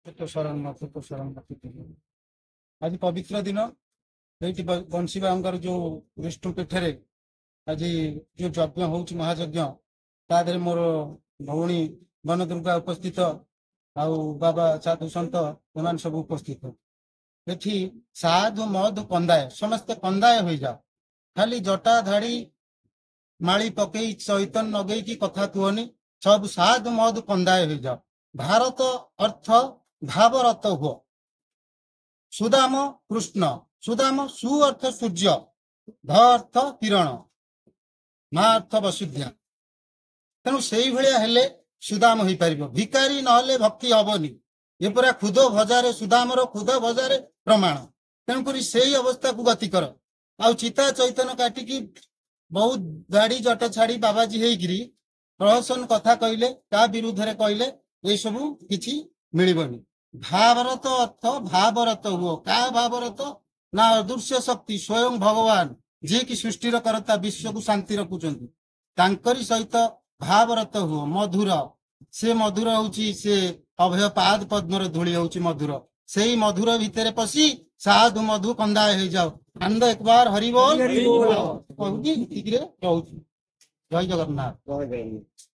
ଛୋଟ ଶରଣ ଆଜି ପବିତ୍ର ଦିନ ଏଇଠି ବଂଶୀ ବାବୁଙ୍କର ଯୋଉ ବିଷ୍ଣୁ ପୀଠରେ ଆଜି ଯୋଉ ଯଜ୍ଞ ହଉଛି ମହାଯଜ୍ଞ ତା ଦେହରେ ମୋର ଭଉଣୀ ବନଦୁର୍ଗା ଉପସ୍ଥିତ ଆଉ ବାବା ସାଧୁ ସନ୍ଥ ଏମାନେ ସବୁ ଉପସ୍ଥିତ। ଏଠି ସାଧୁ ମଧୁ କନ୍ଦାୟ ସମସ୍ତେ କନ୍ଦାୟ ହୋଇଯାଅ, ଖାଲି ଜଟା ଧାଡି ମାଳି ପକେଇ ଚୈତନ ନଗେଇକି କଥା କୁହନି, ସବୁ ସାଧୁ ମଧୁ କନ୍ଦାୟ ହୋଇଯାଅ। ଭାରତ ଅର୍ଥ ଭାବରତ ହୁଅ। ସୁଦାମ କୃଷ୍ଣ, ସୁଦାମ ସୁ ଅର୍ଥ ସୂର୍ଯ୍ୟ, ଧ ଅର୍ଥ କିରଣ, ମା ଅର୍ଥ ବସୁଧ୍ୟା। ତେଣୁ ସେଇଭଳିଆ ହେଲେ ସୁଦାମ ହେଇପାରିବ। ଭିକାରୀ ନହେଲେ ଭକ୍ତି ହବନି। ଏ ପୁରା ଖୁଦ ଭଜାରେ ସୁଦାମର ଖୁଦ ଭଜାରେ ପ୍ରମାଣ। ତେଣୁକରି ସେଇ ଅବସ୍ଥାକୁ ଗତି କର। ଆଉ ଚିତା ଚୈତନ କାଟିକି ବହୁତ ଗାଡି ଜଟ ଛାଡି ବାବାଜୀ ହେଇକିରି ପ୍ରହସନ କଥା କହିଲେ, ତା ବିରୁଦ୍ଧରେ କହିଲେ ଏସବୁ କିଛି ମିଳିବନି। ଭାବରତ ଅର୍ଥ ଭାବରତ ହୁଅ। କାହା ଭାବରତ? ନା ଅଦୃଶ୍ୟ ଶକ୍ତି ସ୍ୱୟଂ ଭଗବାନ ଯିଏକି ସୃଷ୍ଟିର କରତା ବିଶ୍ୱକୁ ଶାନ୍ତି ରଖୁଛନ୍ତି, ତାଙ୍କରି ସହିତ ଭାବରତ ହୁଅ। ମଧୁର, ସେ ମଧୁର ହଉଛି ସେ ଅଭୟ ପାଦ ପଦ୍ମର ଧୂଳି ହଉଛି ମଧୁର। ସେଇ ମଧୁର ଭିତରେ ପଶି ସାଧୁ ମଧୁ କନ୍ଦାୟ ହେଇଯାଉ। ଆନନ୍ଦ ଏକବାର ହରିବୋଲ କହୁଛି ଠିକରେ ରହୁଛି। ଜୟ ଜଗନ୍ନାଥ।